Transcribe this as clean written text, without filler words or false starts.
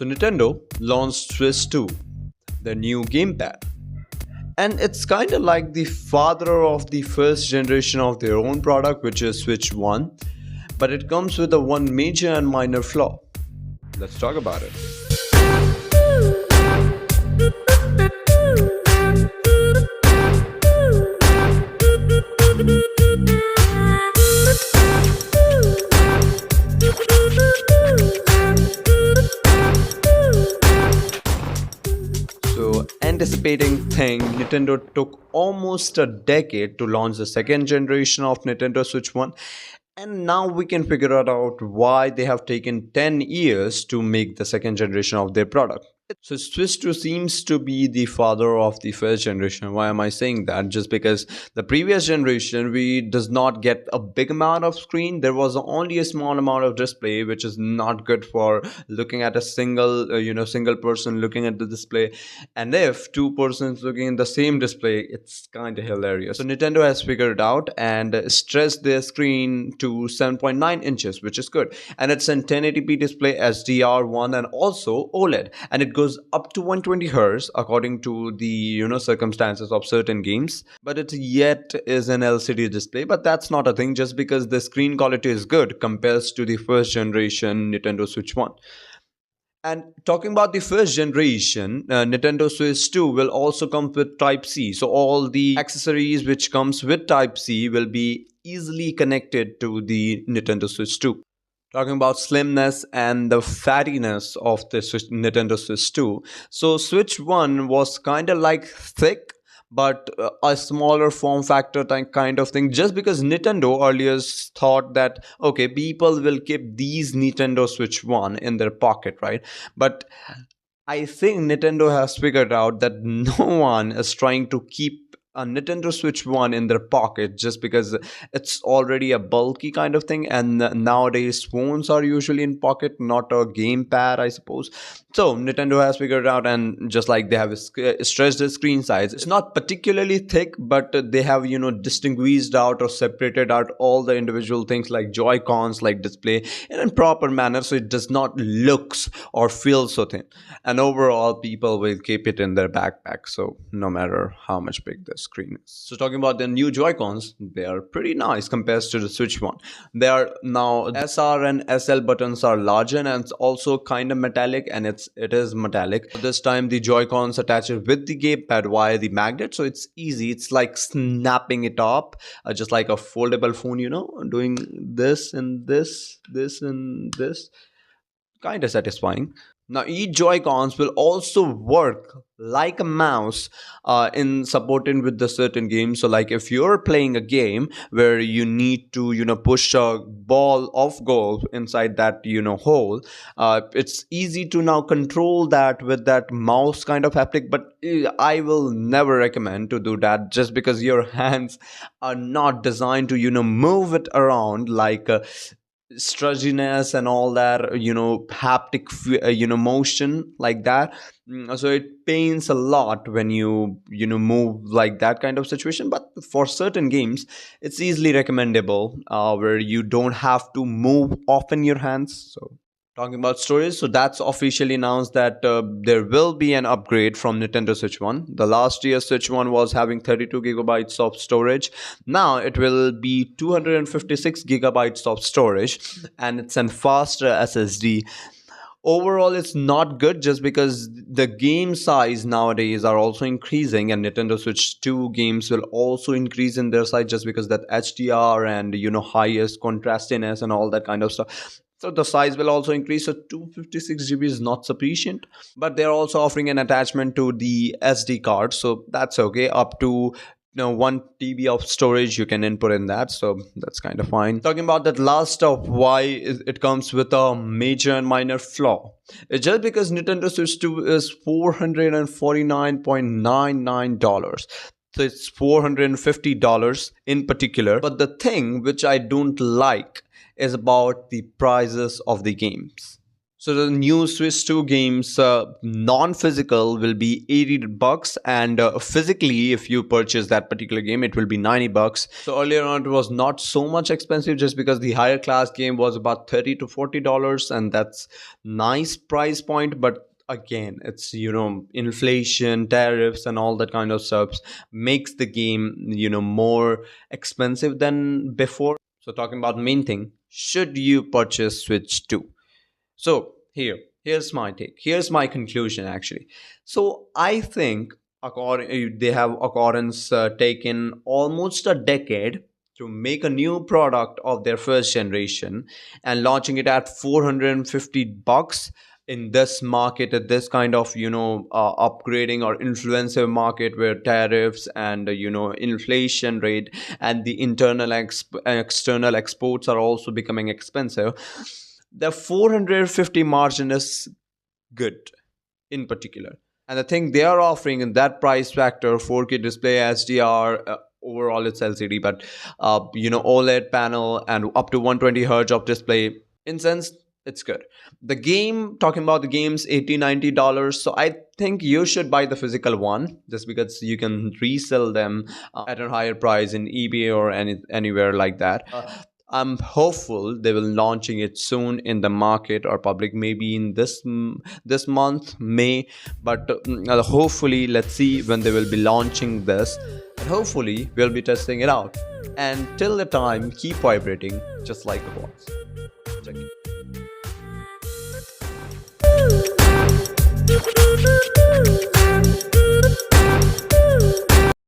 So Nintendo launched Switch 2, the new gamepad. And it's kind of like the father of the first generation of their own product, which is Switch 1. But it comes with a one major and minor flaw. Let's talk about it. So, anticipating thing, Nintendo took almost a decade to launch the second generation of Nintendo Switch 1, and now we can figure out why they have taken 10 years to make the second generation of their product. So Switch 2 seems to be the father of the first generation. Why am I saying that? Just because the previous generation we does not get a big amount of screen. There was only a small amount of display, which is not good for looking at a single person looking at the display. And if two persons looking in the same display, it's kind of hilarious. So Nintendo has figured it out and stretched their screen to 7.9 inches, which is good. And it's an 1080p display, SDR1, and also OLED. And it goes up to 120 Hz according to the circumstances of certain games, but it yet is an LCD display. But that's not a thing, just because the screen quality is good compared to the first generation Nintendo Switch 1. And talking about the first generation, Nintendo Switch 2 will also come with Type C. So all the accessories which comes with Type C will be easily connected to the Nintendo Switch 2. Talking about slimness and the fattiness of the Nintendo Switch 2. So Switch 1 was kind of like thick, but a smaller form factor kind of thing, just because Nintendo earlier thought that okay, people will keep these Nintendo Switch 1 in their pocket, right? But I think Nintendo has figured out that no one is trying to keep a Nintendo Switch 1 in their pocket, just because it's already a bulky kind of thing, and nowadays phones are usually in pocket, not a gamepad, I suppose. So Nintendo has figured it out, and just like they have stretched the screen size, it's not particularly thick, but they have distinguished out or separated out all the individual things like Joy-Cons, like display in a proper manner, so it does not looks or feel so thin. And overall, people will keep it in their backpack, so no matter how much big this screen is. So talking about the new Joy-Cons, they are pretty nice compared to the Switch 1. They are now SR and SL buttons are larger, and it's also kind of metallic, and it is metallic. This time the Joy-Cons attach it with the gamepad via the magnet, so it's easy. It's like snapping it up, just like a foldable phone, doing this and this and this. Kind of satisfying. Now, each Joy-Cons will also work like a mouse in supporting with the certain games. So, like if you're playing a game where you need to, push a ball of golf inside that, hole, it's easy to now control that with that mouse kind of haptic. But I will never recommend to do that, just because your hands are not designed to, move it around like strudginess and all that, haptic motion like that. So it pains a lot when move like that kind of situation. But for certain games it's easily recommendable, where you don't have to move often your hands. So talking about storage, so that's officially announced that there will be an upgrade from Nintendo Switch 1. The last year Switch 1 was having 32 gigabytes of storage. Now it will be 256 gigabytes of storage, and it's a faster SSD. Overall, it's not good, just because the game size nowadays are also increasing, and Nintendo Switch 2 games will also increase in their size, just because that HDR and highest contrastiness and all that kind of stuff. So the size will also increase. So 256 GB is not sufficient, but they're also offering an attachment to the SD card, so that's okay. Up to 1 TB of storage you can input in that, so that's kind of fine. Talking about that last stuff, why it comes with a major and minor flaw, it's just because Nintendo Switch 2 is $449.99. So it's $450 in particular. But the thing which I don't like is about the prices of the games. So the new Swiss 2 games, non-physical, will be $80, and physically, if you purchase that particular game, it will be $90. So earlier on, it was not so much expensive, just because the higher class game was about $30 to $40, and that's nice price point. But again, it's, inflation, tariffs, and all that kind of stuff makes the game, more expensive than before. So talking about main thing, should you purchase Switch 2? So here's my take. Here's my conclusion actually. So I think they have accordance taken almost a decade to make a new product of their first generation and launching it at $450 in this market, at this kind of upgrading or influencer market where tariffs and inflation rate and the external exports are also becoming expensive. The 450 margin is good in particular, and the thing they are offering in that price factor, 4K display, HDR, overall it's LCD, but OLED panel and up to 120 hertz of display, in sense it's good. The game, talking about the games, $80-$90, so I think you should buy the physical one, just because you can resell them at a higher price in eBay or anywhere like that. I'm hopeful they will launching it soon in the market or public, maybe in this month, May. But hopefully, let's see when they will be launching this, and hopefully we'll be testing it out. And till the time, keep vibrating just like a boss.